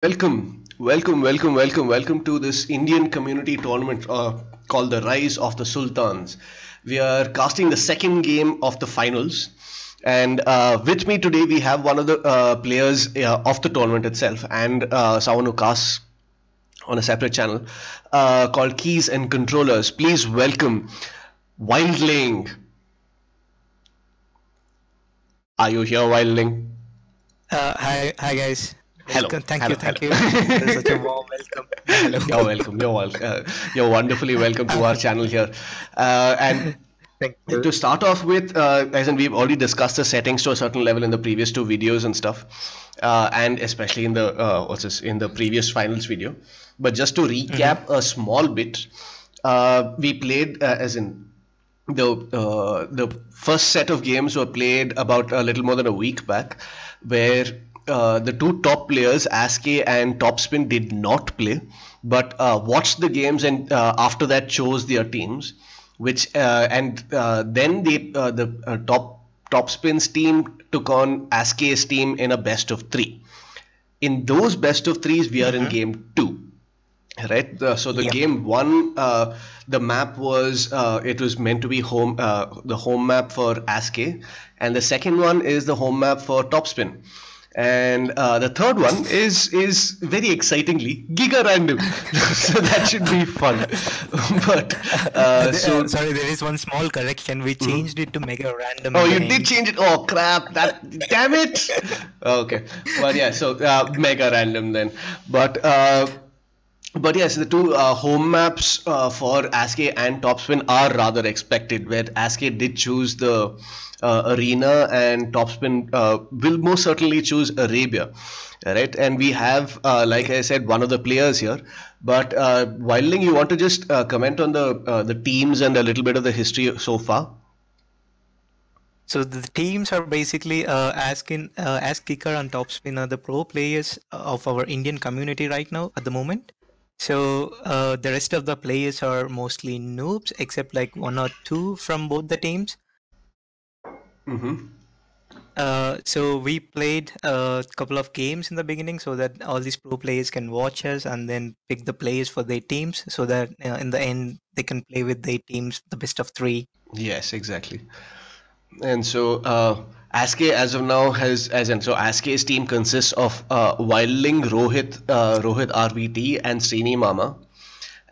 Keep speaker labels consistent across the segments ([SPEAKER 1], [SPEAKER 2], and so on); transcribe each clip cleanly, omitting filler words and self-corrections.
[SPEAKER 1] Welcome to this Indian community tournament called the Rise of the Sultans. We are casting the second game of the finals, and with me today we have one of the players of the tournament itself, and someone who casts on a separate channel called Keys and Controllers. Please welcome Wildling. Are you here, Wildling?
[SPEAKER 2] Hi guys.
[SPEAKER 1] Hello.
[SPEAKER 2] Welcome. Thank
[SPEAKER 1] Hello.
[SPEAKER 2] you. That's such a warm welcome. Hello.
[SPEAKER 1] You're welcome. You're wonderfully welcome to our channel here. And
[SPEAKER 2] Thank you.
[SPEAKER 1] to start off with, as in we've already discussed the settings to a certain level in the previous two videos and stuff, and especially in the in the previous finals video. But just to recap a small bit, we played as in the first set of games were played about a little more than a week back, where the two top players, Aske and Topspin, did not play, but watched the games and after that chose their teams. Then the Topspin's team took on Aske's team in a best of three. In those best of threes, we are in game two. Right, so the game one, the map was it was meant to be the home map for Aske, and the second one is the home map for Topspin. And the third one is very excitingly Giga Random, so that should be fun. But
[SPEAKER 2] Sorry, there is one small correction. We changed it to Mega Random.
[SPEAKER 1] Oh, you did change it. Oh crap! Damn it. Okay, well yeah, so Mega Random then. But yes, the two home maps for Aske and Topspin are rather expected, where Aske did choose the Arena and Topspin will most certainly choose Arabia, right? And we have, like I said, one of the players here. But Wildling, you want to just comment on the teams and a little bit of the history so far?
[SPEAKER 2] So the teams are basically Kicker and Topspin are the pro players of our Indian community right now at the moment. So the rest of the players are mostly noobs, except like one or two from both the teams. So we played a couple of games in the beginning so that all these pro players can watch us and then pick the players for their teams, so that in the end they can play with their teams, the best of three.
[SPEAKER 1] Yes, exactly. And so Aske as of now so Aske's team consists of Wildling, Rohit RVT, and Srini Mama.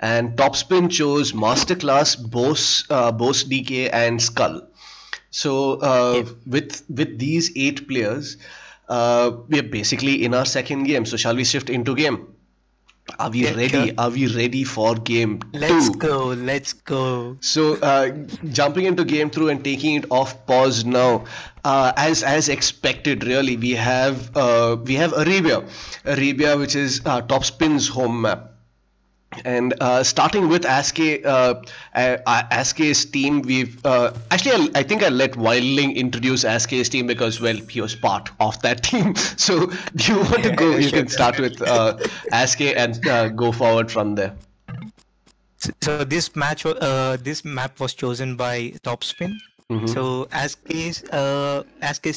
[SPEAKER 1] And Topspin chose Masterclass, Bose DK, and Skull. So with these 8 players, we are basically in our second game. So shall we shift into game? Are we ready?
[SPEAKER 2] Sure.
[SPEAKER 1] Are we ready for game
[SPEAKER 2] Let's
[SPEAKER 1] two?
[SPEAKER 2] Let's go.
[SPEAKER 1] So jumping into game through and taking it off pause now, as expected, really, we have Arabia, which is Topspin's home map. And starting with Aske's team, we've actually I think I'll let Wildling introduce Aske's team because, well, he was part of that team. So do you want to go? You can start with Aske and go forward from there.
[SPEAKER 2] So this map was chosen by Topspin. So Aske's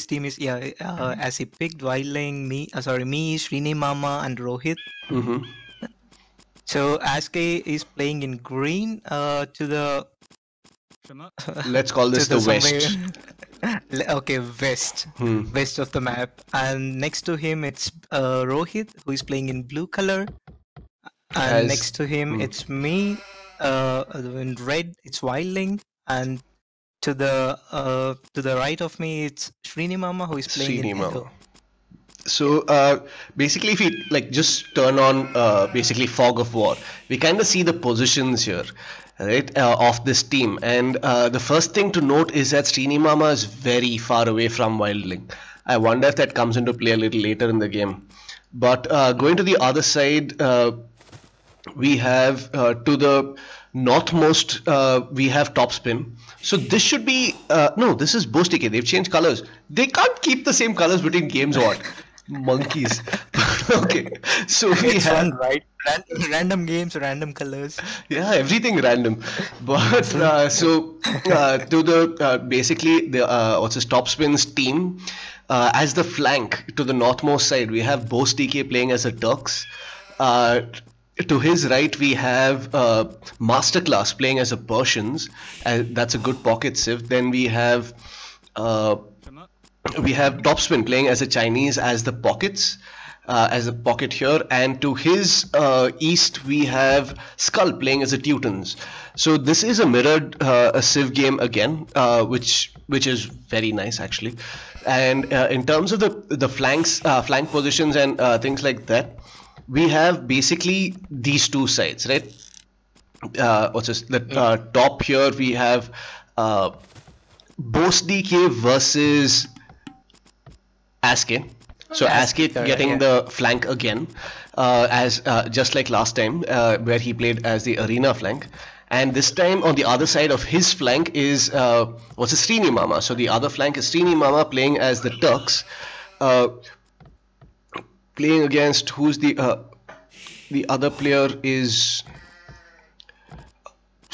[SPEAKER 2] team is as he picked Wildling, me, Srini Mama, and Rohit. So Aske is playing in green to the.
[SPEAKER 1] Let's call this the west.
[SPEAKER 2] Okay, west. West of the map. And next to him it's Rohit, who is playing in blue color. And next to him it's me. In red it's Wildling. And to the right of me it's Srini Mama, who is playing in yellow.
[SPEAKER 1] So basically, if we just turn on basically Fog of War, we kind of see the positions here, right, of this team. And the first thing to note is that Srini Mama is very far away from Wildling. I wonder if that comes into play a little later in the game. But going to the other side, we have to the northmost, we have Topspin. So this should be no, this is Bose DK. They've changed colors. They can't keep the same colors between games, what? Monkeys. Okay, so we
[SPEAKER 2] It's
[SPEAKER 1] have
[SPEAKER 2] fun, right? Random games, random colors.
[SPEAKER 1] yeah, everything random. But to the basically the what's his Topspin's team, As the flank to the northmost side, we have Bose DK playing as the Turks. To his right, we have Masterclass playing as the Persians. That's a good pocket civ. Then we have Topspin playing as a Chinese as the pockets. As a pocket here, and to his east we have Skull playing as a Teutons. So this is a mirrored a civ game again, which is very nice actually. And in terms of the flank positions and things like that, we have basically these two sides, right? What's this? The top here we have Bose DK versus Aske. So Aske getting the flank again, as just like last time, where he played as the arena flank, and this time on the other side of his flank is Srini Mama. So the other flank is Srini Mama playing as the Turks, playing against who's the other player is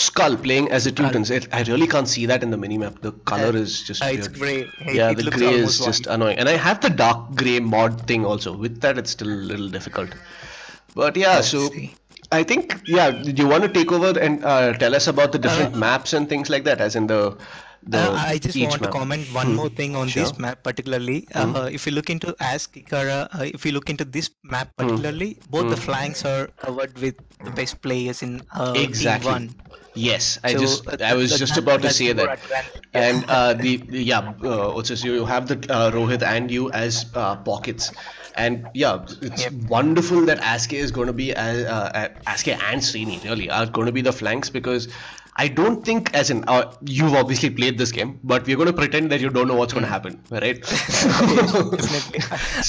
[SPEAKER 1] Skull playing as a Teutons. I really can't see that in the minimap. The color is just weird.
[SPEAKER 2] It's grey.
[SPEAKER 1] Yeah, the grey is just annoying. And I have the dark grey mod thing also. With that, it's still a little difficult. But yeah, so I think, yeah, do you want to take over and tell us about the different maps and things like that, as in the
[SPEAKER 2] I just want to comment one more thing on this map particularly. If you look into Kikara, if you look into this map particularly, both the flanks are covered with the best players in
[SPEAKER 1] exactly.
[SPEAKER 2] Team 1.
[SPEAKER 1] Yes, I was just about to say that. And you have the Rohit and you as pockets. And yeah, it's wonderful that Aske is going to be Aske and Srini really are going to be the flanks, because I don't think, as in you've obviously played this game, but we're going to pretend that you don't know what's going to happen, right?
[SPEAKER 2] Definitely.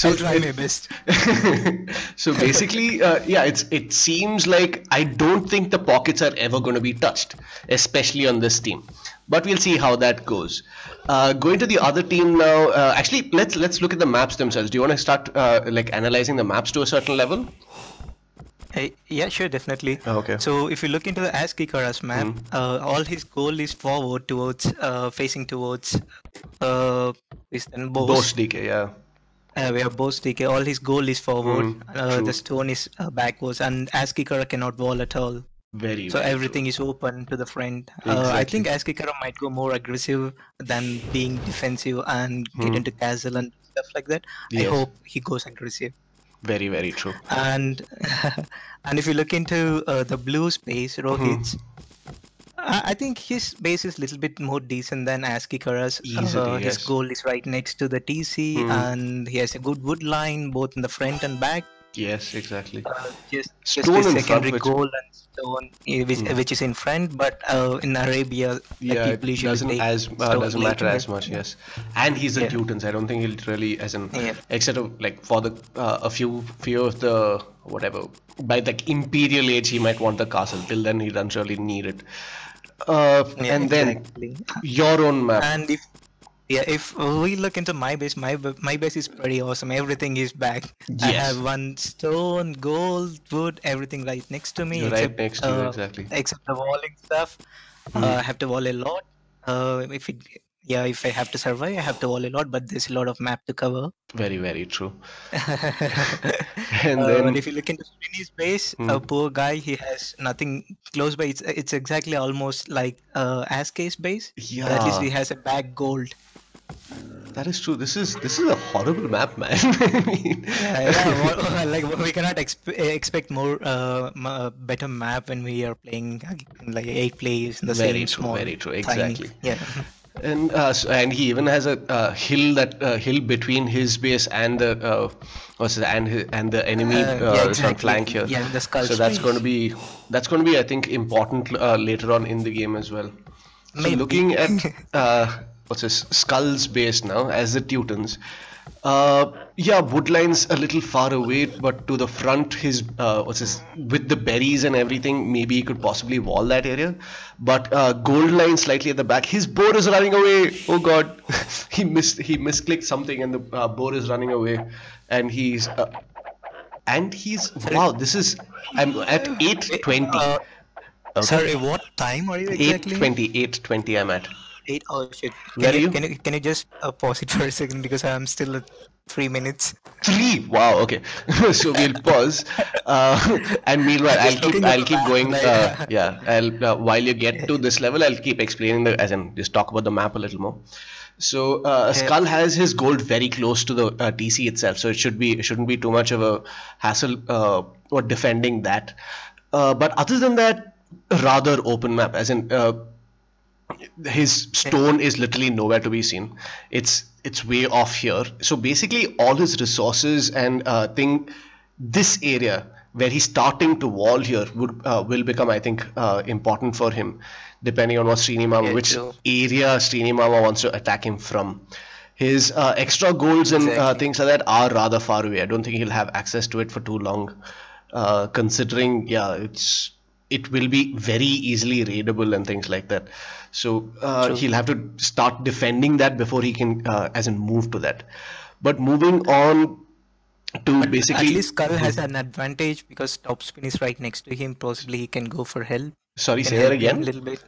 [SPEAKER 2] I'll try my best.
[SPEAKER 1] So basically, yeah, it seems like I don't think the pockets are ever going to be touched, especially on this team. But we'll see how that goes. Going to the other team now. Actually, let's look at the maps themselves. Do you want to start like analyzing the maps to a certain level?
[SPEAKER 2] Yeah, sure, definitely.
[SPEAKER 1] Okay.
[SPEAKER 2] So if you look into the Kikara's map, all his goal is forward towards, facing towards Bose
[SPEAKER 1] DK, yeah.
[SPEAKER 2] We have Bose DK. All his goal is forward. The stone is backwards, and Kikara cannot wall at all.
[SPEAKER 1] Very.
[SPEAKER 2] So everything is open to the front. I think Kikara might go more aggressive than being defensive and get into castle and stuff like that. Yes. I hope he goes aggressive.
[SPEAKER 1] Very, very true.
[SPEAKER 2] And if you look into the blue space, Rohit's, I think his base is a little bit more decent than Kikara's.
[SPEAKER 1] Easily,
[SPEAKER 2] his goal is right next to the TC, and he has a good wood line both in the front and back.
[SPEAKER 1] Yes, exactly.
[SPEAKER 2] Just the secondary goal and stone, which is in front, but in Arabia,
[SPEAKER 1] it doesn't matter as much. Yes, and he's a Teutons. I don't think he'll really, as in, except of like for the a few of the whatever by the imperial age, he might want the castle. Till then, he doesn't really need it. And then your own map.
[SPEAKER 2] And if we look into my base is pretty awesome. Everything is back. Yes. I have one stone, gold, wood, everything right next to me.
[SPEAKER 1] Right next to you, exactly.
[SPEAKER 2] Except the walling stuff. I have to wall a lot. If I have to survive, I have to wall a lot, but there's a lot of map to cover.
[SPEAKER 1] Very, very true.
[SPEAKER 2] And then if you look into Srini's base, a poor guy, he has nothing close by. It's exactly almost like Aske's base.
[SPEAKER 1] Yeah.
[SPEAKER 2] But at least he has a bag gold.
[SPEAKER 1] That is true. This is a horrible map, man.
[SPEAKER 2] Like we cannot expect more better map when we are playing like 8 players in the same small.
[SPEAKER 1] Very true. Exactly.
[SPEAKER 2] Tiny, yeah.
[SPEAKER 1] And he even has a hill hill between his base and the and the enemy flank here.
[SPEAKER 2] Yeah, the skull.
[SPEAKER 1] So that's going to be I think important later on in the game as well. So looking at Skull's base now as the Teutons. Woodline's a little far away, but to the front, his with the berries and everything, maybe he could possibly wall that area. But gold line slightly at the back. His boar is running away. Oh god, he misclicked something, and the boar is running away, and he's wow. This is I'm at 8:20.
[SPEAKER 2] Sorry, what time are you exactly?
[SPEAKER 1] 8:20 I'm at.
[SPEAKER 2] 8. Oh shit.
[SPEAKER 1] Where are you?
[SPEAKER 2] Can you just pause it for a second because I'm still at 3 minutes.
[SPEAKER 1] 3. Wow. Okay. So we'll pause. And meanwhile, I'll keep going. Yeah. While you get to this level, I'll keep explaining just talk about the map a little more. So Skull has his gold very close to the TC itself, so it shouldn't be too much of a hassle or defending that. But other than that, rather open map, as in his stone is literally nowhere to be seen. It's way off here. So basically, all his resources and this area where he's starting to wall here will become, I think, important for him, depending on what which area Srinimama wants to attack him from. His extra golds and things like that are rather far away. I don't think he'll have access to it for too long, considering it will be very easily raidable and things like that. So he'll have to start defending that before he can move to that. But moving on to basically,
[SPEAKER 2] at least Skull has an advantage because Topspin is right next to him. Possibly he can go for help.
[SPEAKER 1] Sorry, say that again.
[SPEAKER 2] A little bit.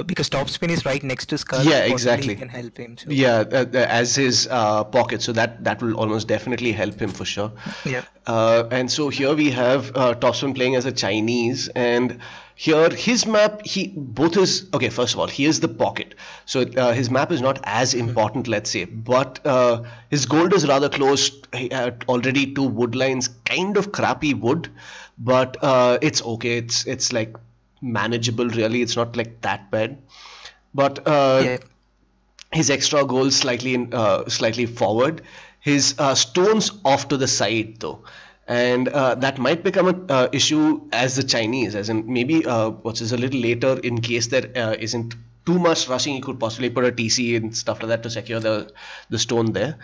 [SPEAKER 2] Because Topspin is right next to Skull.
[SPEAKER 1] Yeah, exactly.
[SPEAKER 2] He can help him. So.
[SPEAKER 1] Yeah, as his pocket, so that will almost definitely help him for sure.
[SPEAKER 2] Yeah.
[SPEAKER 1] And so here we have Topspin playing as a Chinese, and here his map, first of all, he is the pocket, so his map is not as important, let's say, but his gold is rather close. He had already 2 wood lines, kind of crappy wood, but it's okay. It's like manageable, really. It's not like that bad, but his extra gold slightly forward. His stones off to the side though, and that might become an issue as the Chinese, as in maybe a little later, in case there isn't too much rushing, he could possibly put a TC and stuff like that to secure the stone there.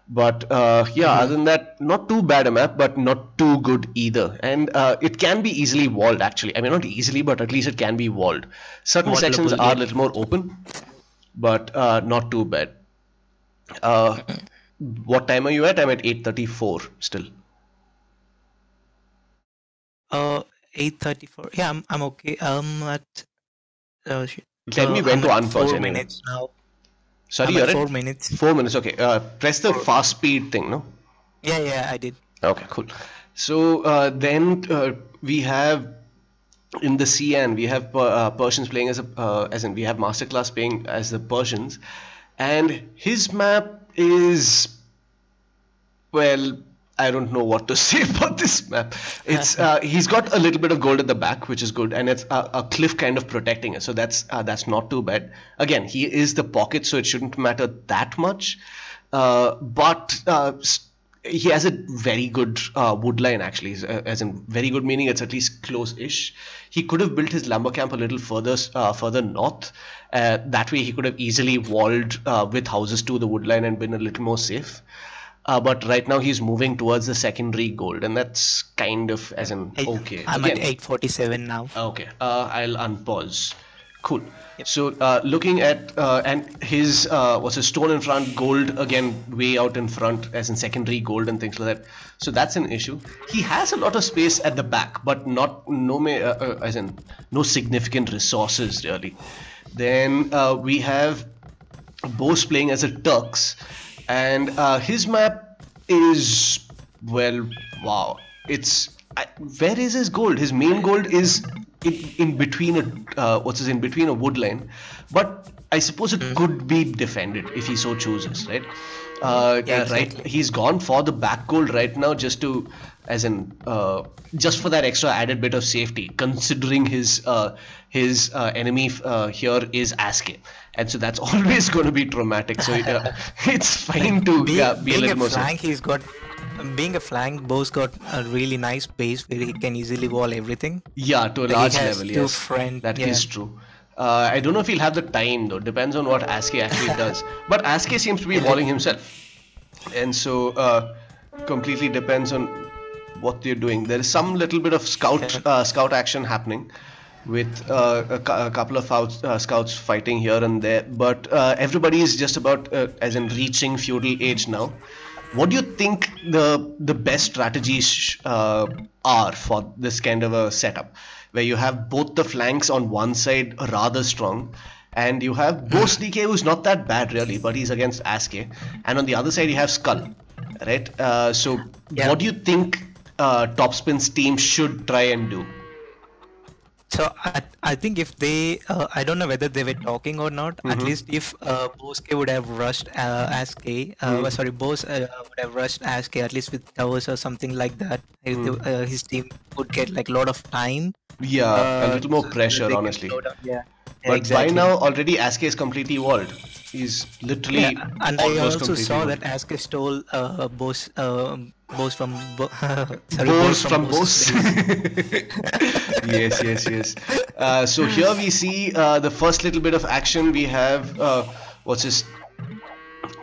[SPEAKER 1] But other than that, not too bad a map, but not too good either. And it can be easily walled, actually. I mean, not easily, but at least it can be walled. Certain sections are a little more open, but not too bad. What time are you at? I'm at 8:34 still.
[SPEAKER 2] 8:34. Yeah, I'm okay. At
[SPEAKER 1] tell me when to unpause.
[SPEAKER 2] 4 minutes now.
[SPEAKER 1] Sorry, you're at
[SPEAKER 2] 4 minutes.
[SPEAKER 1] 4 minutes. Okay. Press the fast speed thing, no?
[SPEAKER 2] Yeah, I did.
[SPEAKER 1] Okay, cool. So then we have in the CN we have Persians playing we have Masterclass playing as the Persians, and his map is, well, I don't know what to say about this map. It's he's got a little bit of gold at the back, which is good, and it's a cliff kind of protecting it, so that's not too bad. Again, he is the pocket, so it shouldn't matter that much. But he has a very good wood line, actually, as in very good meaning it's at least close-ish. He could have built his lumber camp a little further north. That way he could have easily walled with houses to the wood line and been a little more safe. But right now he's moving towards the secondary gold, and that's kind of okay.
[SPEAKER 2] I'm at 8:47 now.
[SPEAKER 1] Okay, I'll unpause. Cool. Yep. So looking at and his stone in front, gold again way out in front, as in secondary gold and things like that. So that's an issue. He has a lot of space at the back, but no significant resources really. Then we have Bose playing as a Turks. And his map is, well, wow. Where is his gold? His main gold is in between a wood line, but I suppose it could be defended if he so chooses, right?
[SPEAKER 2] Exactly.
[SPEAKER 1] Right. He's gone for the back gold right now just for that extra added bit of safety, considering his enemy here is Aske. And so that's always going to be traumatic. So it's fine to be a little more safe.
[SPEAKER 2] Being a flank, Bo's got a really nice base where he can easily wall everything.
[SPEAKER 1] Yeah, to a large level, yes. That is true. I don't know if he'll have the time though. Depends on what Aske actually does. But Aske seems to be walling himself. And so completely depends on what they're doing. There is some little bit of scout action happening, with a couple of scouts fighting here and there, but everybody is just about reaching feudal age now. What do you think the best strategies are for this kind of a setup, where you have both the flanks on one side rather strong, And you have Boss DK, who's not that bad really, but he's against Aske. And on the other side, you have Skull, right? So what do you think Topspin's team should try and do?
[SPEAKER 2] So I think if they, I don't know whether they were talking or not. At least if Boske would have rushed Aske, sorry, Bose would have rushed Aske at least with towers or something like that. His team would get like a lot of time.
[SPEAKER 1] Yeah, a little more pressure, honestly.
[SPEAKER 2] Yeah.
[SPEAKER 1] But
[SPEAKER 2] exactly.
[SPEAKER 1] by now, already Aske is completely walled. He's literally
[SPEAKER 2] and I also saw
[SPEAKER 1] walled.
[SPEAKER 2] that Aske stole Bose from
[SPEAKER 1] Bose from Bose. Yes. So here we see the first little bit of action. We have what's this?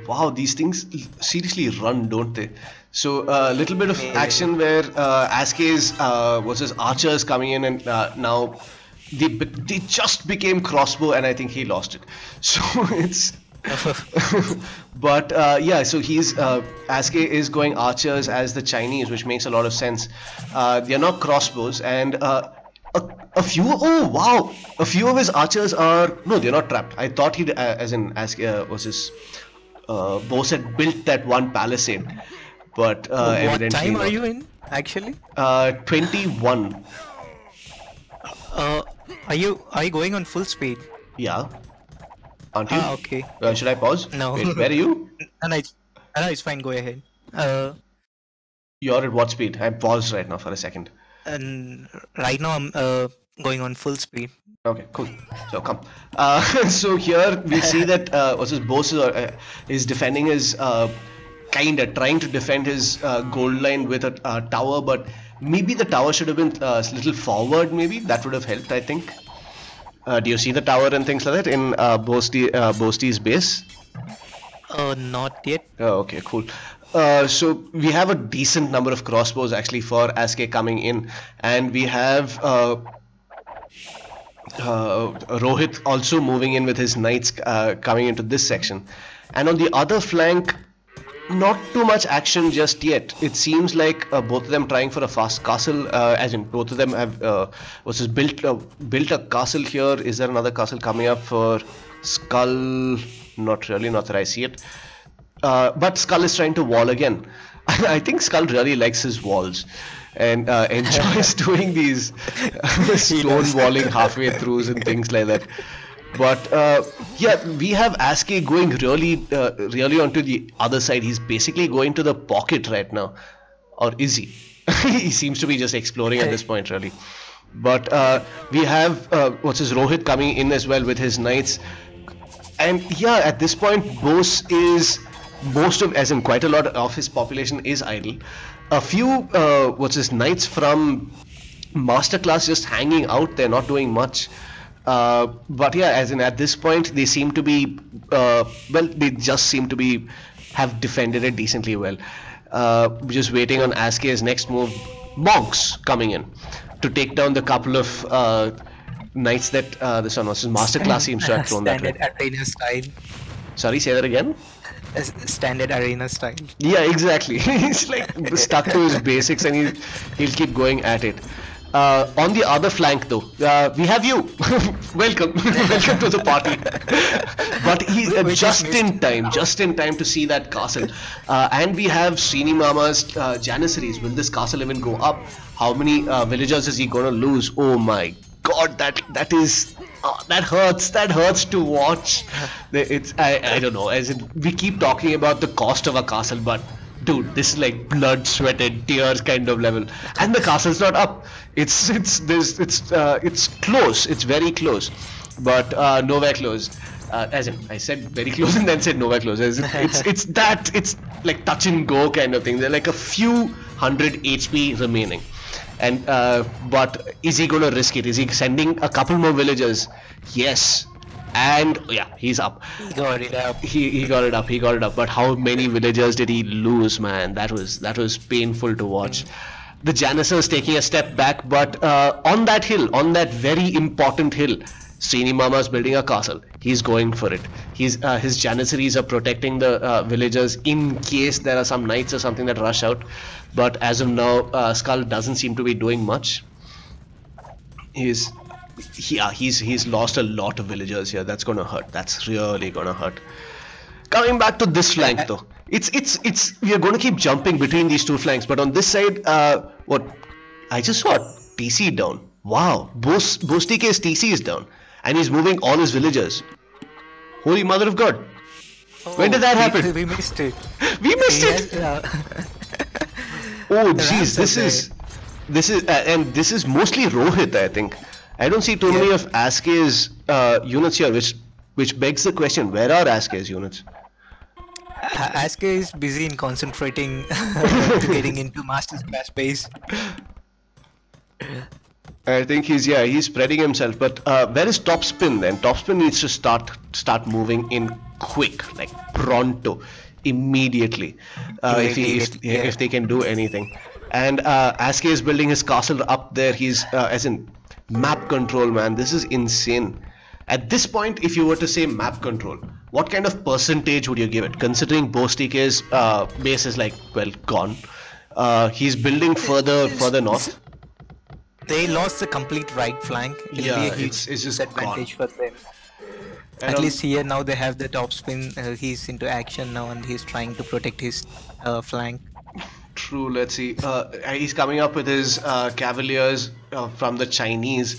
[SPEAKER 1] Wow, these things seriously run, don't they? So a little bit of action where Aske's archers coming in, and now they just became crossbow, and I think he lost it. So it's but yeah, so he's Aske is going archers as the Chinese, which makes a lot of sense. They're not crossbows, and a few of his archers are they're not trapped. I thought he'd Bose had built that one palisade, but
[SPEAKER 2] what time are you in actually?
[SPEAKER 1] 21.
[SPEAKER 2] Are you going on full speed?
[SPEAKER 1] Yeah. Aren't you?
[SPEAKER 2] Okay.
[SPEAKER 1] Should I pause?
[SPEAKER 2] No.
[SPEAKER 1] Wait, where are you?
[SPEAKER 2] No, it's fine. Go ahead.
[SPEAKER 1] You're at what speed? I'm paused right now for a second.
[SPEAKER 2] And right now I'm going on full speed.
[SPEAKER 1] Okay, cool. So come. So here we see that Bose is defending his trying to defend his gold line with a tower, but maybe the tower should have been a little forward. Maybe that would have helped, I think. Do you see the tower and things like that in Bosti's base?
[SPEAKER 2] Not yet.
[SPEAKER 1] Oh, okay, cool. So we have a decent number of crossbows actually for Aske coming in, and we have Rohit also moving in with his knights coming into this section. And on the other flank, not too much action just yet. It seems like both of them trying for a fast castle, as in both of them have built a castle here. Is there another castle coming up for Skull? Not really, not that I see it. But Skull is trying to wall again. I think Skull really likes his walls and enjoys doing these stone walling halfway throughs and things like that. But yeah, we have Aske going really onto the other side. He's basically going to the pocket right now, or is he? He seems to be just exploring at this point, really. But we have Rohit coming in as well with his knights, and yeah, at this point, Bose is quite a lot of his population is idle. A few knights from Masterclass just hanging out there, not doing much. But yeah, as in at this point, they seem to be they just seem to be have defended it decently well. Just waiting on Aske's next move. Monks coming in to take down the couple of knights that this one was Masterclass seems to have thrown that way.
[SPEAKER 2] Standard arena style.
[SPEAKER 1] Sorry, say that again.
[SPEAKER 2] Standard arena style.
[SPEAKER 1] Yeah, exactly. He's like stuck to his basics, and he'll keep going at it. On the other flank, though, we have you. Welcome to the party. But he's just in time to see that castle. And we have Srini Mama's Janissaries. Will this castle even go up? How many villagers is he gonna lose? Oh my God, that is. That hurts to watch. I don't know. As in, we keep talking about the cost of a castle, but dude, this is like blood, sweat, and tears kind of level, and the castle's not up. It's close. It's very close, but nowhere close. As in, I said very close and then said nowhere close. As in, it's like touch and go kind of thing. They're like a few hundred HP remaining. And but is he gonna risk it? Is he sending a couple more villagers? Yes. And yeah, he's up.
[SPEAKER 2] He got it up.
[SPEAKER 1] He got it up. But how many villagers did he lose, man? That was painful to watch. The Janissaries taking a step back, but on that hill, on that very important hill, Srini Mama's building a castle. He's going for it. His Janissaries are protecting the villagers in case there are some knights or something that rush out. But as of now, Skull doesn't seem to be doing much. He's yeah, he's lost a lot of villagers here. That's gonna hurt. That's really gonna hurt. Coming back to this flank though, it's we are gonna keep jumping between these two flanks. But on this side, what I just saw TC down. Wow, Bostike's TC is down, and he's moving all his villagers. Holy mother of God! When did that happen?
[SPEAKER 2] We missed it.
[SPEAKER 1] We missed it. Oh jeez, this is and this is mostly Rohit, I think. I don't see too many of Aske's units here, which begs the question: where are Aske's units?
[SPEAKER 2] Aske is busy in concentrating to getting into Master's Class base.
[SPEAKER 1] I think he's spreading himself. But where is Topspin then? Topspin needs to start moving in quick, like pronto, immediately. If they can do anything. And Aske is building his castle up there. He's as in map control, man. This is insane. At this point, if you were to say map control, what kind of percentage would you give it? Considering Bostike's base is like, well, gone. He's building further north.
[SPEAKER 2] They lost the complete right flank.
[SPEAKER 1] It's just
[SPEAKER 2] advantage for them.
[SPEAKER 1] And
[SPEAKER 2] at least here now they have the top spin. He's into action now and he's trying to protect his flank.
[SPEAKER 1] True. Let's see. He's coming up with his cavaliers from the Chinese.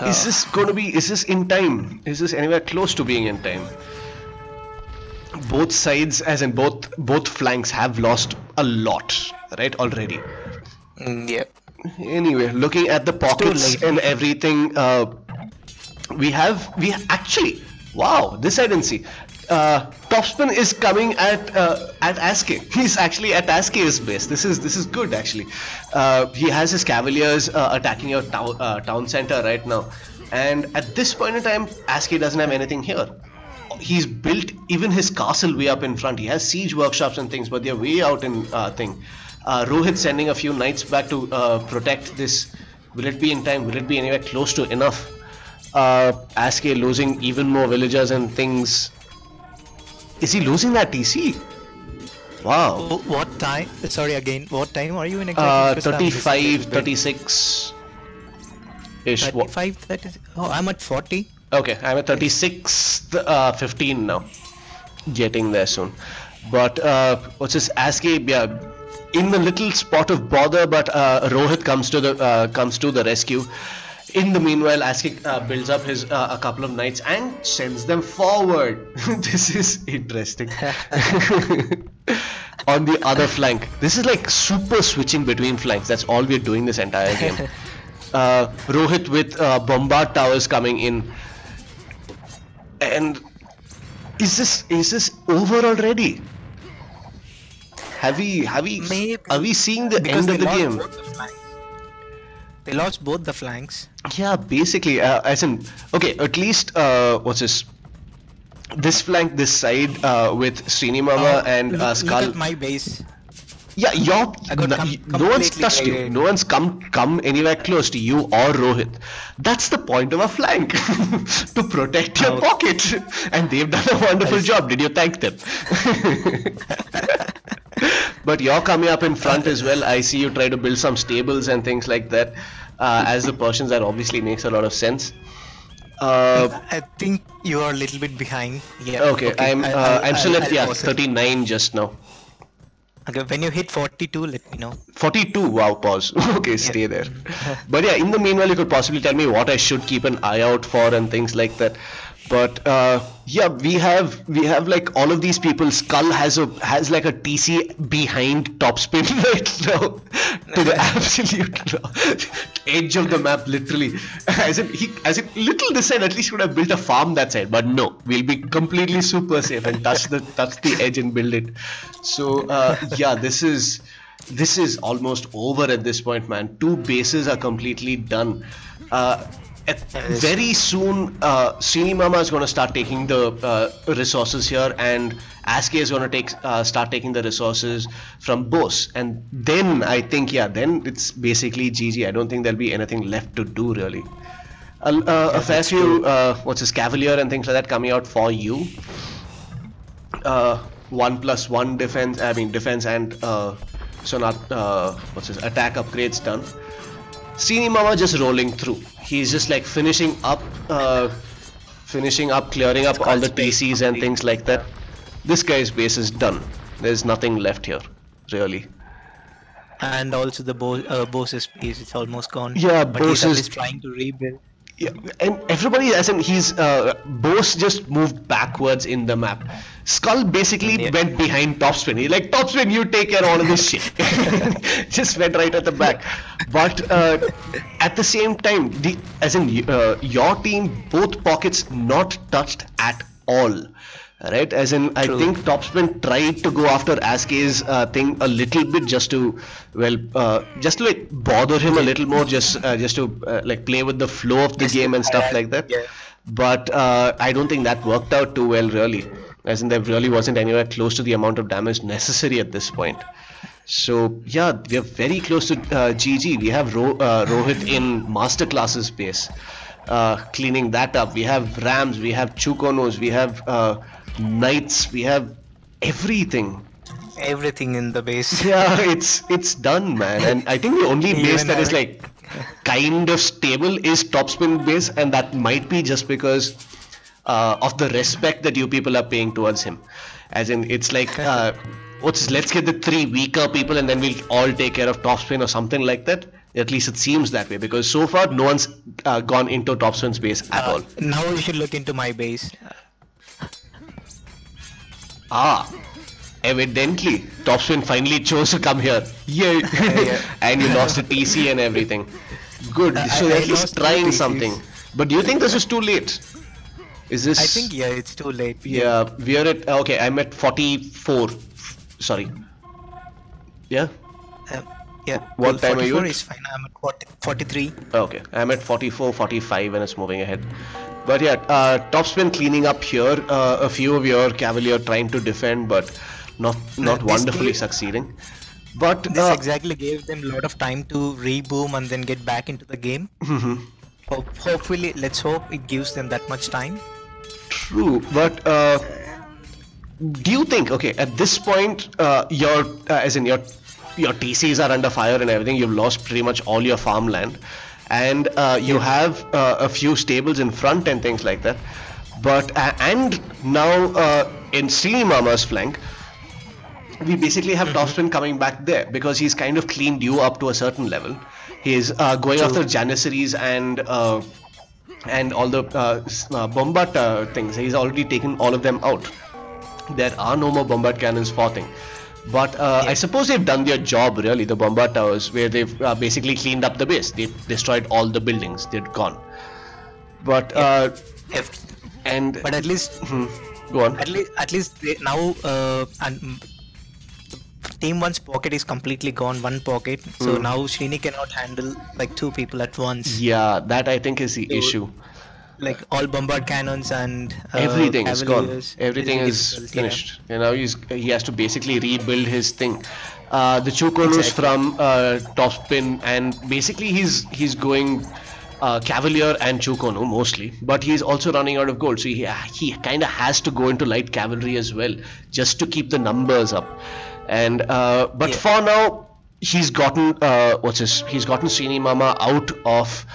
[SPEAKER 1] Is this going to be? Is this in time? Is this anywhere close to being in time? Both sides, as in both flanks, have lost a lot, right? Already.
[SPEAKER 2] Yeah.
[SPEAKER 1] Anyway, looking at the pockets and everything, we actually, wow, this I didn't see. Topspin is coming at Aske. He's actually at Aske's base. This is good actually. He has his cavaliers attacking your town center right now, and at this point in time, Aske doesn't have anything here. He's built even his castle way up in front. He has siege workshops and things, but they're way out in thing. Rohit sending a few knights back to protect this. Will it be in time? Will it be anywhere close to enough? Aske losing even more villagers and things. Is he losing that TC? Wow.
[SPEAKER 2] What time? Sorry again. What time are you in exactly?
[SPEAKER 1] 35, 36 ish.
[SPEAKER 2] 35, 36. Oh, I'm at 40.
[SPEAKER 1] Okay, I'm at 36, 15 now. Getting there soon. But what's this? Aske, yeah, in the little spot of bother, but Rohit comes to the rescue. In the meanwhile, Aske builds up his a couple of knights and sends them forward. This is interesting. On the other flank, this is like super switching between flanks. That's all we're doing this entire game. Rohit with bombard towers coming in. And is this over already? Are we seeing the end of the game?
[SPEAKER 2] They lost both the flanks.
[SPEAKER 1] Yeah, basically, as in, okay, at least, what's this? This flank, this side, with Srinimama and Skull.
[SPEAKER 2] Look at my base.
[SPEAKER 1] Yeah, no one's touched you. No one's come anywhere close to you or Rohit. That's the point of a flank, to protect your pocket. And they've done a wonderful job. Did you thank them? But you're coming up in front as well. I see you try to build some stables and things like that. As the Persians, that obviously makes a lot of sense.
[SPEAKER 2] I think you are a little bit behind. Yeah.
[SPEAKER 1] Okay, I'm still at 39 just now.
[SPEAKER 2] Okay, when you hit 42, let me know.
[SPEAKER 1] 42, wow, pause. Okay, stay there. But yeah, in the meanwhile, you could possibly tell me what I should keep an eye out for and things like that. But yeah, we have like all of these people. Skull has like a TC behind Topspin right now, to the absolute edge of the map, literally. As in little this side at least would have built a farm that side, but no, we'll be completely super safe and touch the edge and build it. So yeah, this is almost over at this point, man. 2 bases are completely done. Very soon, Srinimama is going to start taking the resources here, and Aske is going to start taking the resources from Bose, and then I think, yeah, then it's basically GG. I don't think there'll be anything left to do really. A fair few, what's this, Cavalier and things like that coming out for you. 1+1 defense. I mean defense and so not what's this, attack upgrades done. Srini Mama just rolling through. He's just like finishing up, clearing up all the TCs and things like that. This guy's base is done. There's nothing left here, really.
[SPEAKER 2] And also the boss's base, it's almost gone.
[SPEAKER 1] Yeah,
[SPEAKER 2] but he's at least trying to rebuild.
[SPEAKER 1] Yeah, and everybody, as in Bose just moved backwards in the map. Skull basically went behind Topspin. He's like, Topspin, you take care of all of this shit. Just went right at the back. But at the same time, your team, both pockets not touched at all. Right, as in, I think Topspin tried to go after Askey's thing a little bit just to, like bother him a little more, just to like play with the flow of the game and stuff like that.
[SPEAKER 2] Yeah.
[SPEAKER 1] But I don't think that worked out too well, really. As in, there really wasn't anywhere close to the amount of damage necessary at this point. So yeah, we are very close to GG. We have Rohit in Masterclass's base, cleaning that up. We have Rams, we have Chukonos, we have Knights, we have everything
[SPEAKER 2] in the base.
[SPEAKER 1] Yeah, it's done, man. And I think the only base that is like kind of stable is Topspin base, and that might be just because of the respect that you people are paying towards him. As in, it's like let's get the 3 weaker people and then we'll all take care of Topspin or something like that. At least it seems that way, because so far no one's gone into Topspin's base at all.
[SPEAKER 2] Now you should look into my base.
[SPEAKER 1] Evidently, Topspin finally chose to come here. Yay! And you lost a TC and everything. Good, so at least trying something. But do you think this is too late? Is this?
[SPEAKER 2] I think it's too late.
[SPEAKER 1] Yeah, we are at okay. I'm at 44. Sorry. Yeah.
[SPEAKER 2] Yeah.
[SPEAKER 1] What time are you?
[SPEAKER 2] 44 is fine. I'm at 43.
[SPEAKER 1] Okay, I'm at 44, 45, and it's moving ahead. But yeah, Topspin cleaning up here. A few of your Cavalier trying to defend, but not wonderfully succeeding. But
[SPEAKER 2] this exactly gave them a lot of time to reboom and then get back into the game. Hopefully, let's hope it gives them that much time.
[SPEAKER 1] True, but do you think, okay, at this point, your TCs are under fire and everything, you've lost pretty much all your farmland, and you have a few stables in front and things like that, but and now in Srini Mama's flank, we basically have Topspin coming back there because he's kind of cleaned you up to a certain level. He's going after Janissaries and all the Bombard things. He's already taken all of them out. There are no more Bombard cannons spotting. But I suppose they've done their job, really, the Bombard towers, where they've basically cleaned up the base. They've destroyed all the buildings. They're gone. But but
[SPEAKER 2] at least
[SPEAKER 1] go on.
[SPEAKER 2] At least they now Team 1's pocket is completely gone, one pocket. So now Srini cannot handle like 2 people at once.
[SPEAKER 1] Yeah, that I think is the issue.
[SPEAKER 2] Like all Bombard cannons and
[SPEAKER 1] everything is gone. Everything is finished. You know, he has to basically rebuild his thing. The Chukonos from Topspin, and basically he's going Cavalier and Chukono mostly, but he's also running out of gold, so he kind of has to go into light cavalry as well just to keep the numbers up. And but for now he's gotten he's gotten Srini Mama out of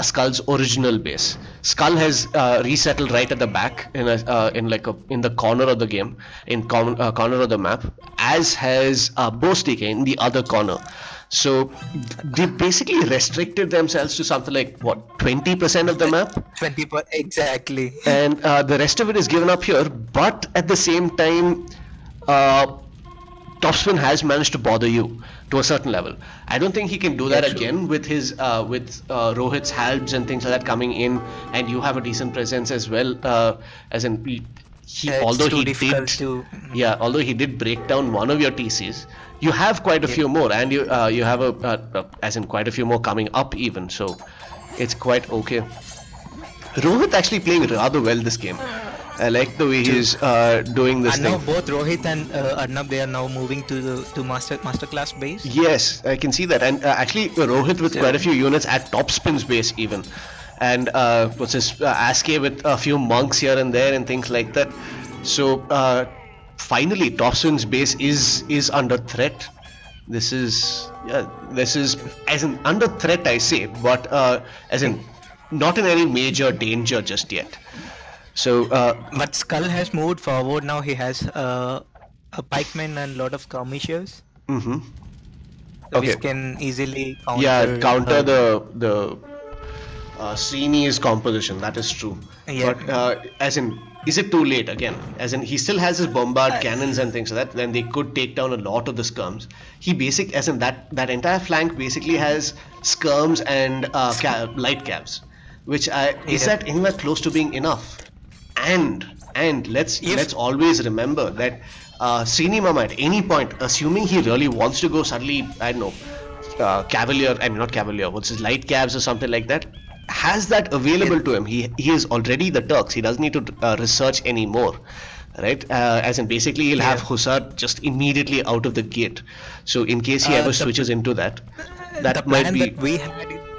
[SPEAKER 1] Skull's original base. Skull has resettled right at the back in the corner of the game, corner of the map, as has Bostike in the other corner. So they basically restricted themselves to something like what, 20% of the map?
[SPEAKER 2] 20%, exactly.
[SPEAKER 1] And the rest of it is given up here. But at the same time, Topspin has managed to bother you to a certain level. I don't think he can do that again with his Rohit's halbs and things like that coming in, and you have a decent presence as well. As in, although he did break down one of your TCs, you have quite a few more, and you have quite a few more coming up even. So it's quite okay. Rohit actually playing rather well this game. I like the way he's doing this thing.
[SPEAKER 2] And now both Rohit and Arnab, they are now moving to Masterclass base.
[SPEAKER 1] Yes, I can see that. And actually Rohit with quite a few units at Topspin's base even. And Askey with a few monks here and there and things like that. So finally Topspin's base is under threat. This is as in under threat, I say, but as in not in any major danger just yet. So,
[SPEAKER 2] but Skull has moved forward now. He has a pikeman and a lot of skirmishers. Which can easily
[SPEAKER 1] counter the Srini's composition. That is true. But as in, is it too late again? As in, he still has his bombard cannons and things like that. Then they could take down a lot of the skirms. He as in that entire flank basically has skirms and light cabs, which is that anywhere close to being enough? And let's always remember that Srini Mama at any point, assuming he really wants to go suddenly, I don't know, Cavalier, I mean not Cavalier, what's his light cabs or something like that, has that available to him. He is already the Turks. He doesn't need to research anymore, right? As in basically he'll have Hussar just immediately out of the gate. So in case he ever switches into that, that might be.
[SPEAKER 2] That we had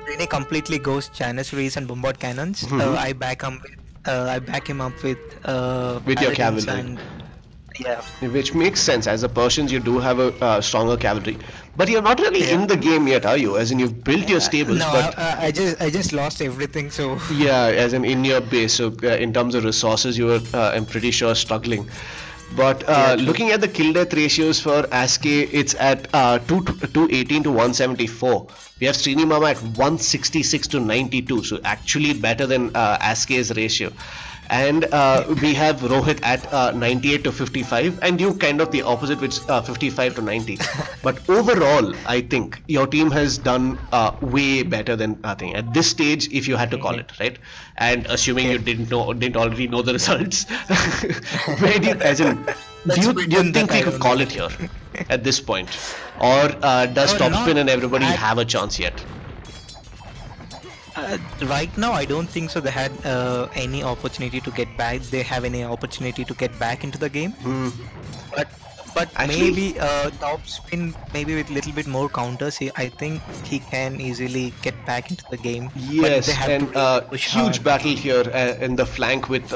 [SPEAKER 2] really completely goes Janissaries and bombard cannons. I back him up with
[SPEAKER 1] your cavalry. Which makes sense. As the Persians, you do have a stronger cavalry, but you're not really in the game yet, are you? As in, you've built your stables.
[SPEAKER 2] No,
[SPEAKER 1] but
[SPEAKER 2] I just lost everything. So
[SPEAKER 1] as in your base. So in terms of resources, you were, I'm pretty sure, struggling. But looking at the kill death ratios for Aske, it's at 218 to 174. We have Srini Mama at 166 to 92. So actually better than Aske's ratio. And we have Rohit at 98 to 55, and you kind of the opposite, which 55 to 90. But overall, I think your team has done way better than I think at this stage, if you had to call it, right? And assuming you didn't already know the results, where do you, as in, do you think we could call it here at this point, or does Topspin and everybody have a chance yet?
[SPEAKER 2] Right now, I don't think so. They had any opportunity to get back. They have any opportunity to get back into the game. But actually, maybe Topspin, maybe with a little bit more counters, I think he can easily get back into the game.
[SPEAKER 1] Yes, and huge battle here in the flank with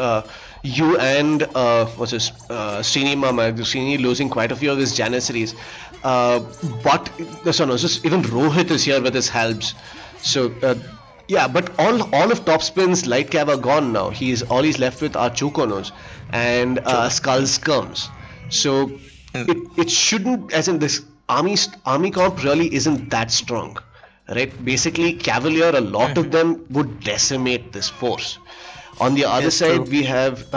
[SPEAKER 1] you and Srini Mama. Srini losing quite a few of his Janissaries. But just even Rohit is here with his halbs. So. But all of Topspin's light cav are gone now. All he's left with are Chukonos and Skull Skirms. So it shouldn't, as in this army comp really isn't that strong, right? Basically, Cavalier, a lot of them would decimate this force. On the other side, we have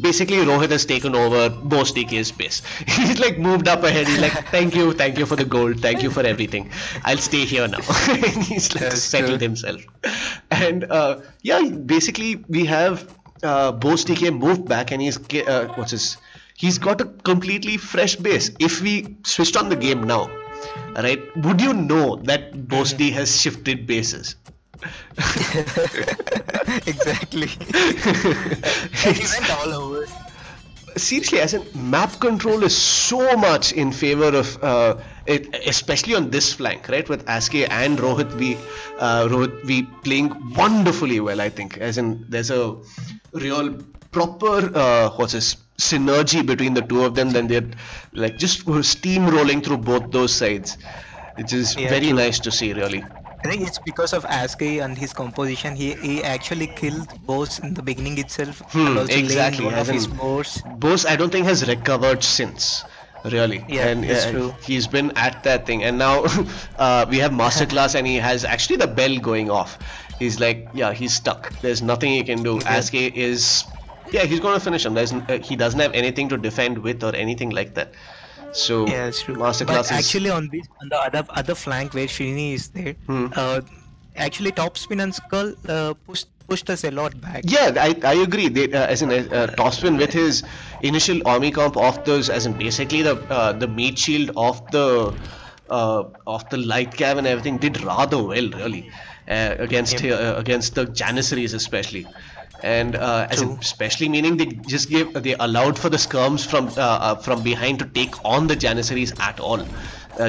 [SPEAKER 1] basically Rohit has taken over Boss DK's space. He's like moved up ahead. He's like, thank you for the gold, thank you for everything. I'll stay here now. And he's like settled himself. And basically we have Boss DK moved back, and he's got a completely fresh base. If we switched on the game now, right, would you know that Boss D has shifted bases?
[SPEAKER 2] Exactly. He went all over.
[SPEAKER 1] Seriously, as in map control is so much in favor of it, especially on this flank, right? With Aske and Rohit, we playing wonderfully well. I think, as in there's a real proper synergy between the two of them. Then they're like just steamrolling through both those sides, which is very nice to see, really.
[SPEAKER 2] I think it's because of Aske and his composition. He actually killed Boss in the beginning itself.
[SPEAKER 1] Exactly.
[SPEAKER 2] As his
[SPEAKER 1] Boss, I don't think has recovered since, really.
[SPEAKER 2] Yeah, that's true.
[SPEAKER 1] He's been at that thing, and now we have Masterclass, and he has actually the bell going off. He's like, he's stuck. There's nothing he can do. Aske is, he's going to finish him. He doesn't have anything to defend with or anything like that. So
[SPEAKER 2] it's true.
[SPEAKER 1] Masterclass
[SPEAKER 2] but actually on the other flank where Srini is there, actually Topspin and Skull pushed us a lot back.
[SPEAKER 1] I agree. They, as in Topspin with his initial army comp of those, as in basically the meat shield of the light cav and everything, did rather well, really, against the Janissaries especially. And especially meaning they allowed for the skirms from behind to take on the Janissaries at all,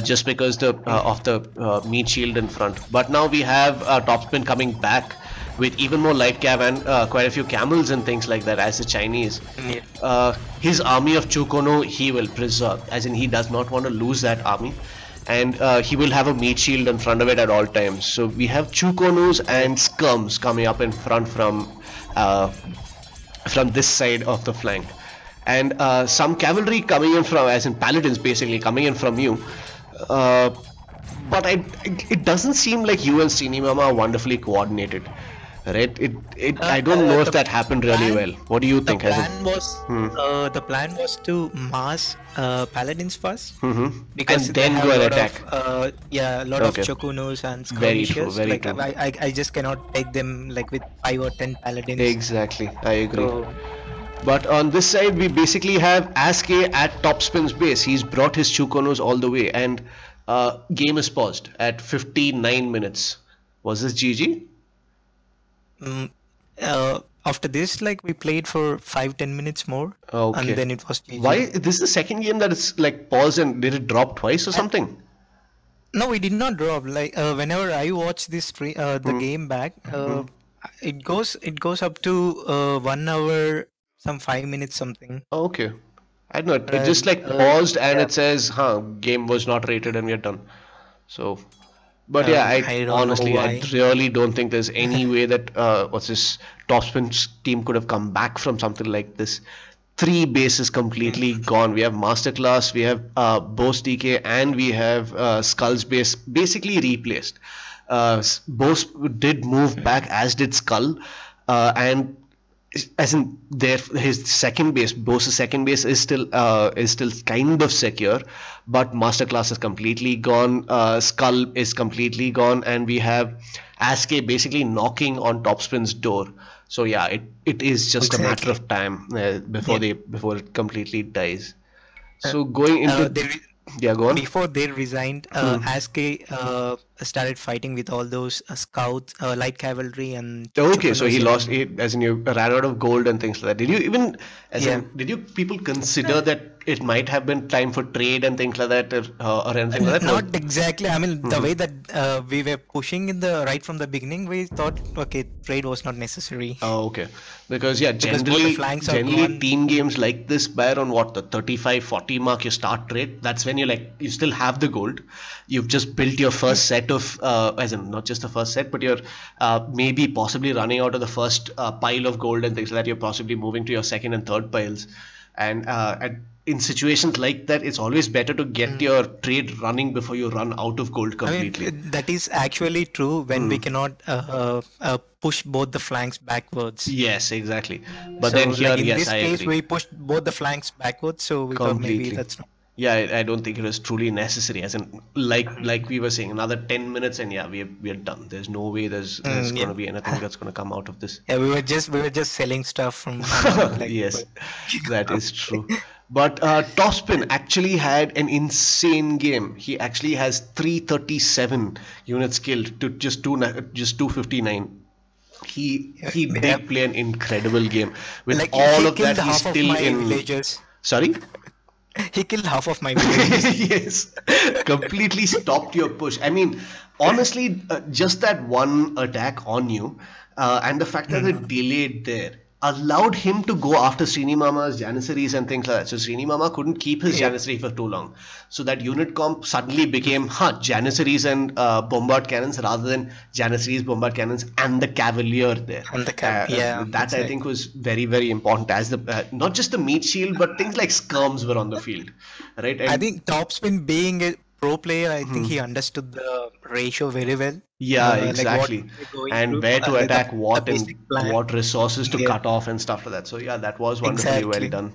[SPEAKER 1] just because of the meat shield in front. But now we have Topspin coming back, with even more light cav and quite a few camels and things like that as the Chinese. His army of Chukono he will preserve, as in he does not want to lose that army, and he will have a meat shield in front of it at all times. So we have Chukonos and Skirms coming up in front from this side of the flank, and some cavalry coming in from, as in paladins basically coming in from you. But it doesn't seem like you and Sinimama are wonderfully coordinated, right? I don't know if that happened really well. What do you think?
[SPEAKER 2] The plan was to mass paladins first, because
[SPEAKER 1] and then go and attack.
[SPEAKER 2] A lot of Chokunos and skirmishers.
[SPEAKER 1] Very true.
[SPEAKER 2] I just cannot take them like with 5 or 10 paladins.
[SPEAKER 1] Exactly, I agree. But on this side, we basically have Aske at Topspin's base. He's brought his Chukonos all the way, and game is paused at 59 minutes. Was this GG?
[SPEAKER 2] After this, like, we played for 5-10 minutes more, and then it was GG.
[SPEAKER 1] Why? This is the second game that it's like paused, and did it drop twice or something?
[SPEAKER 2] No, we did not drop. Like whenever I watch this the game back, it goes up to 1 hour, some 5 minutes something.
[SPEAKER 1] Oh, okay. I don't know. It just like paused and it says, game was not rated and we're done. So, but yeah, I honestly, I really don't think there's any way that Topspin's team could have come back from something like this. 3 bases completely gone. We have Masterclass, we have Bose DK, and we have Skull's base basically replaced. Bose did move back, as did Skull, and as in his second base, Bose's second base is still kind of secure, but Masterclass is completely gone, Skull is completely gone, and we have Aske basically knocking on Topspin's door. So yeah, it is just a matter of time before it completely dies. So going into go on.
[SPEAKER 2] Before they resigned, Aske started fighting with all those scouts, light cavalry, and
[SPEAKER 1] so he lost, as in you ran out of gold and things like that. Did you even, did you people consider that it might have been time for trade and things like that, or anything like that?
[SPEAKER 2] Not exactly. I mean, the way that we were pushing in right from the beginning, we thought, okay, trade was not necessary.
[SPEAKER 1] Oh, okay. Because generally team games like this, by around the 35-40 mark, you start trade. That's when you still have the gold. You've just built your first set of, as in not just the first set, but you're maybe possibly running out of the first pile of gold and things like that. You're possibly moving to your second and third piles. And in situations like that, it's always better to get your trade running before you run out of gold completely.
[SPEAKER 2] I mean, that is actually true when we cannot push both the flanks backwards.
[SPEAKER 1] Yes, exactly. But so, then here,
[SPEAKER 2] in this case, we pushed both the flanks backwards, so we thought maybe that's not.
[SPEAKER 1] Yeah, I don't think it was truly necessary. As in, like we were saying, another 10 minutes and we're done. There's no way there's going to be anything that's going to come out of this.
[SPEAKER 2] Yeah, we were just selling stuff from.
[SPEAKER 1] Yes, that is true. But Topspin actually had an insane game. He actually has 337 units killed to just 259. He did play an incredible game. With all of that, he's still in.
[SPEAKER 2] Villagers.
[SPEAKER 1] Sorry?
[SPEAKER 2] He killed half of my villagers.
[SPEAKER 1] Yes, completely stopped your push. I mean, honestly, just that one attack on you, and the fact that it delayed there, allowed him to go after Srinimama's Janissaries and things like that. So Srinimama couldn't keep his Janissary for too long. So that unit comp suddenly became Janissaries and bombard cannons rather than Janissaries, bombard cannons, and the Cavalier there.
[SPEAKER 2] And the
[SPEAKER 1] that I think was very, very important, as the not just the meat shield, but things like skirms were on the field, right? And
[SPEAKER 2] I think Topspin, being a pro player, I think he understood the ratio very well.
[SPEAKER 1] Yeah, exactly. And where to attack what and what resources to cut off and stuff like that. So yeah, that was wonderfully well done.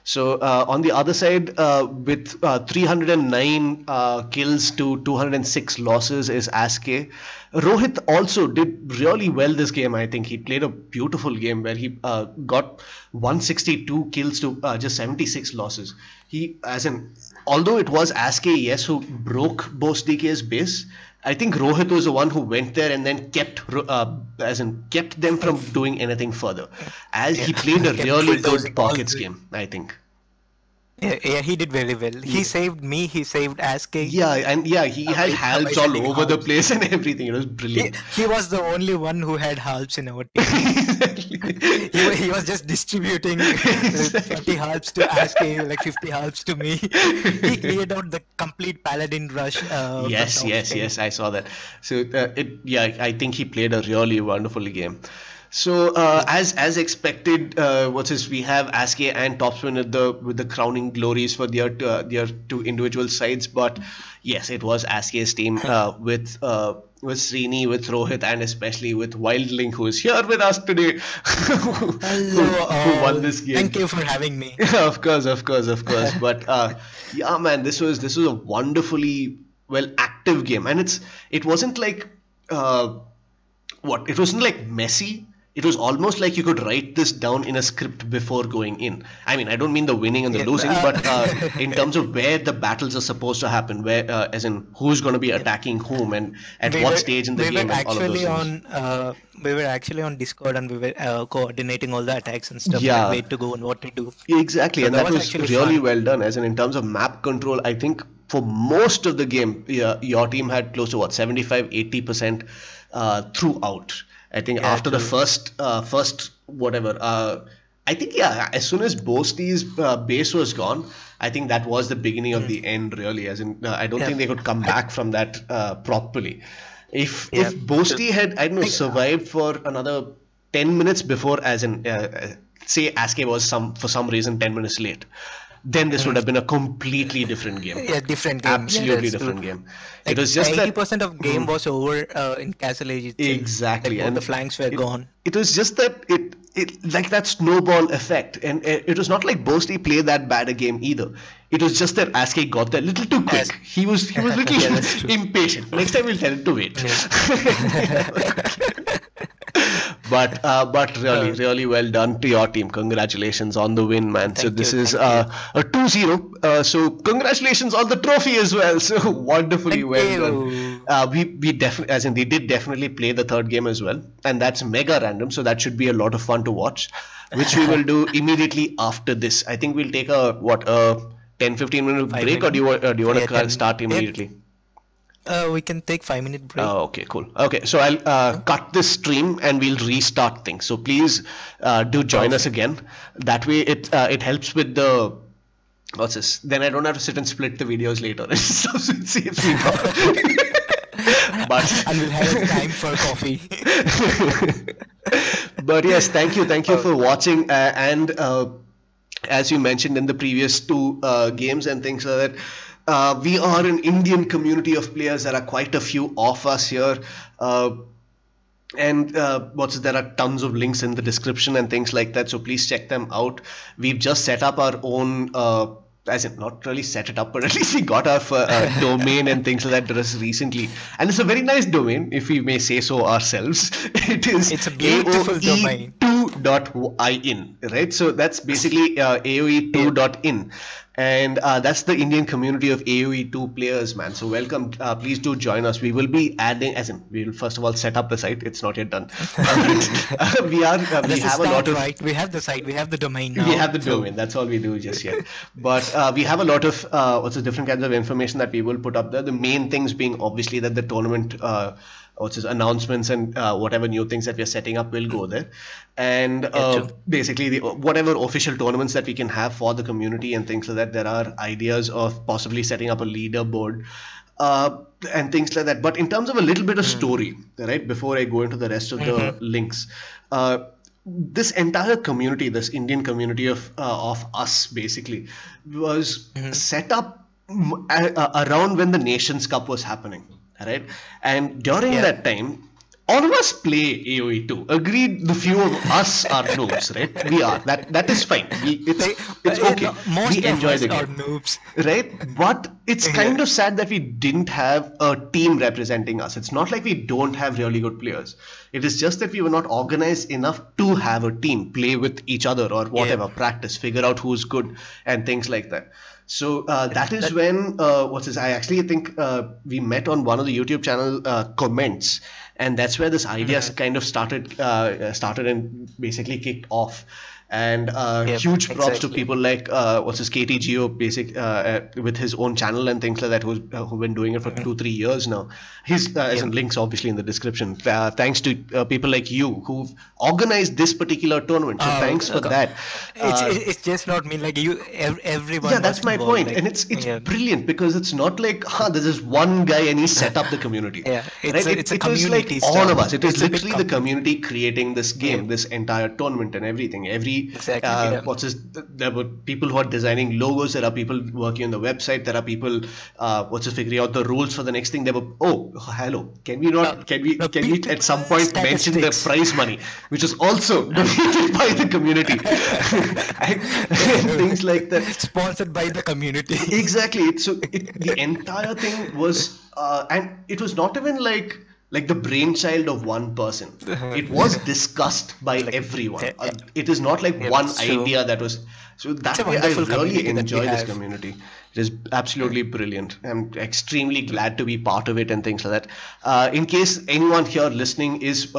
[SPEAKER 1] So on the other side, with 309 kills to 206 losses is Aske. Rohit also did really well this game. I think he played a beautiful game where he got 162 kills to just 76 losses. Although it was Aske, who broke Bose DK's base, I think Rohit was the one who went there and then kept them from doing anything further. As he played a really good pockets game, I think.
[SPEAKER 2] Yeah, he did very well. He saved me. He saved Aske.
[SPEAKER 1] Yeah, and yeah, he had halves
[SPEAKER 2] by
[SPEAKER 1] all
[SPEAKER 2] sending
[SPEAKER 1] over the
[SPEAKER 2] halves.
[SPEAKER 1] place and everything. It was brilliant.
[SPEAKER 2] He was the only one who had halves in our team. He was just distributing 30 halves to Aske, like 50 halves to me. He cleared out the complete paladin rush.
[SPEAKER 1] Yes, I saw that. So I think he played a really wonderful game. So as expected, we have Aske and Topspin with the crowning glories for their two individual sides, but yes, it was Aske's team with Srini, with Rohit, and especially with Wildling, who is here with us today.
[SPEAKER 2] Hello,
[SPEAKER 1] who won this game.
[SPEAKER 2] Thank you for having me.
[SPEAKER 1] Of course. But yeah, man, this was a wonderfully well active game, and it wasn't like it wasn't like messy. It was almost like you could write this down in a script before going in. I mean, I don't mean the winning and the losing, but in terms of where the battles are supposed to happen, where as in who's going to be attacking whom and at what stage in the game, and all of those things.
[SPEAKER 2] We were actually on Discord and we were coordinating all the attacks and stuff.
[SPEAKER 1] Yeah.
[SPEAKER 2] Like where to go and what to do.
[SPEAKER 1] Exactly, so and that was really well done. As in terms of map control, I think for most of the game, your team had close to 75-80% throughout. I think after the first whatever, I think as soon as Boasty's base was gone, I think that was the beginning of the end, really. As in, I don't think they could come back from that properly. If Boasty had, I don't know, survived for another 10 minutes before, as in say Aske was for some reason 10 minutes late, then this would have been a completely different game.
[SPEAKER 2] Yeah, different game.
[SPEAKER 1] Absolutely different game.
[SPEAKER 2] Like
[SPEAKER 1] it was just
[SPEAKER 2] 80% of game was over in Castle Age itself.
[SPEAKER 1] Exactly,
[SPEAKER 2] like, and the flanks were gone.
[SPEAKER 1] It was just that it like that snowball effect, and it was not like Boasty played that bad a game either. It was just that Aske got there a little too quick. He was a little impatient. Next time we'll tell him to wait. But really well done to your team. Congratulations on the win, man. So this is a 2-0. So congratulations on the trophy as well. So wonderfully well done. We definitely, as in they did definitely play the third game as well, and that's mega random. So that should be a lot of fun to watch, which we will do immediately after this. I think we'll take a 10-15 minute break, or do you want to start immediately?
[SPEAKER 2] We can take 5-minute break.
[SPEAKER 1] Oh, okay, cool. Okay, so I'll cut this stream and we'll restart things. So please do join us again. That way it helps with the what's this? Then I don't have to sit and split the videos later. So it saves me.
[SPEAKER 2] And we'll have time for coffee.
[SPEAKER 1] But yes, thank you for watching. And as you mentioned in the previous two games and things like that. We are an Indian community of players. There are quite a few of us here. And there are tons of links in the description and things like that. So please check them out. We've just set up our own, as in not really set it up, but at least we got our domain and things like that just recently. And it's a very nice domain, if we may say so ourselves.
[SPEAKER 2] It's a beautiful domain.
[SPEAKER 1] AOE2.in, right? So that's basically AOE2.in. And that's the Indian community of AOE2 players, man. So welcome. Please do join us. We will be adding, we'll first of all set up the site. It's not yet done. We have a lot of.
[SPEAKER 2] Right. We have the site. We have the domain now.
[SPEAKER 1] We have the domain. That's all we do just yet. But we have a lot of different kinds of information that we will put up there. The main things being obviously that the tournament. Announcements and whatever new things that we are setting up will go there, and basically whatever official tournaments that we can have for the community and things like that. There are ideas of possibly setting up a leaderboard and things like that. But in terms of a little bit of story, right, before I go into the rest of the links, this entire community, this Indian community of us basically was set up around when the Nations Cup was happening. Right, and during that time, all of us play AOE2. Agreed, the few of us are noobs, right? We are. That is fine. It's okay.
[SPEAKER 2] Most
[SPEAKER 1] we enjoy the game.
[SPEAKER 2] Are noobs.
[SPEAKER 1] Right? But it's kind of sad that we didn't have a team representing us. It's not like we don't have really good players. It is just that we were not organized enough to have a team, play with each other or whatever, practice, figure out who's good and things like that. So that is when I actually think we met on one of the YouTube channel comments, and that's where this idea kind of started and basically kicked off. And huge props to people like what's his KTGO with his own channel and things like that, who've been doing it for 2-3 years now. His as in links obviously in the description. Thanks to people like you who've organized this particular tournament. So thanks for that.
[SPEAKER 2] It's just not me, like you, everyone.
[SPEAKER 1] Yeah, that's my point. Like, and it's brilliant because it's not like there's this one guy and he set up the community.
[SPEAKER 2] It's a community.
[SPEAKER 1] It was like all of us. It was literally the community creating this game, this entire tournament and everything. There were people who are designing logos. There are people working on the website. There are people figuring out the rules for the next thing. There were hello. Can we at some point mention the prize money, which is also donated by the community, and things like that.
[SPEAKER 2] Sponsored by the community.
[SPEAKER 1] Exactly. The entire thing was, and it was not even like the brainchild of one person. It was discussed by everyone. It is not like one idea that was. So that way, I really enjoy this community. It is absolutely brilliant. I'm extremely glad to be part of it and things like that. In case anyone here listening is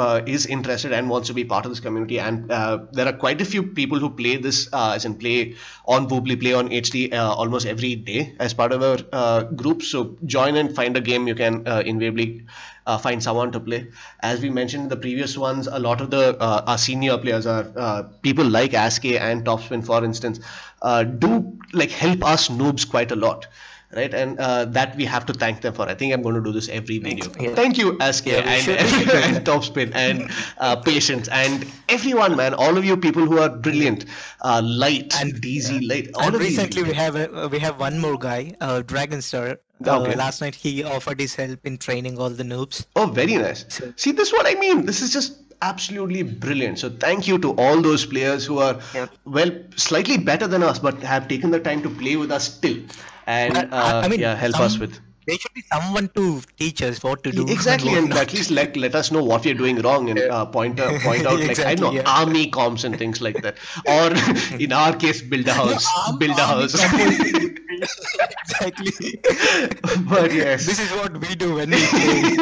[SPEAKER 1] interested and wants to be part of this community, and there are quite a few people who play this, play on Woobly, play on HD almost every day as part of our group. So join and find a game you can invariably find someone to play. As we mentioned in the previous ones, a lot of our senior players are people like Ask and Topspin, for instance, do like help us noobs quite a lot, right? And that we have to thank them for. I think I'm going to do this every video. Thank you, Ask and Topspin and Patience and everyone, man. All of you people who are brilliant, Light and DZ, Light. All of
[SPEAKER 2] recently we have one more guy, Dragonstar. Last night he offered his help in training all the noobs.
[SPEAKER 1] Oh, very nice. See, this is what I mean. This is just absolutely brilliant. So thank you to all those players who are slightly better than us, but have taken the time to play with us still and help us with.
[SPEAKER 2] There should be someone to teach us what to do.
[SPEAKER 1] Exactly, and at least let us know what we're doing wrong and point out like I know army comms and things like that, or in our case, build a house.
[SPEAKER 2] Exactly.
[SPEAKER 1] But yes,
[SPEAKER 2] this is what we do when we play.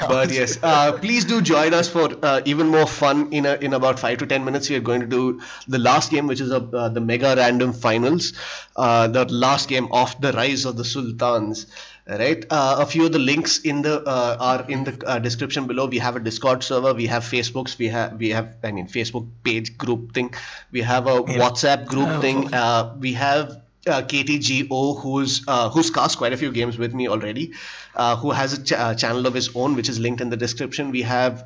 [SPEAKER 1] But yes, please do join us for even more fun. In about 5 to 10 minutes, we are going to do the last game, which is the mega random finals, the last game of the Rise of the Sultans. Right, a few of the links are in the description below. We have a Discord server, we have Facebooks, we have Facebook page group thing, we have a WhatsApp group thing, we have KTGO, who's cast quite a few games with me already, who has a channel of his own, which is linked in the description. We have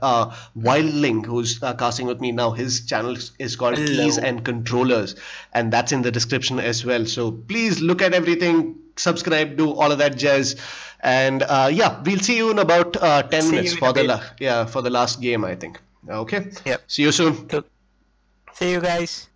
[SPEAKER 1] Wildling, who's casting with me now. His channel is called Keys and Controllers, and that's in the description as well. So please look at everything, subscribe, do all of that jazz, and we'll see you in about 10 minutes for the last game, I think. Okay.
[SPEAKER 2] Yep.
[SPEAKER 1] See you soon.
[SPEAKER 2] See you guys.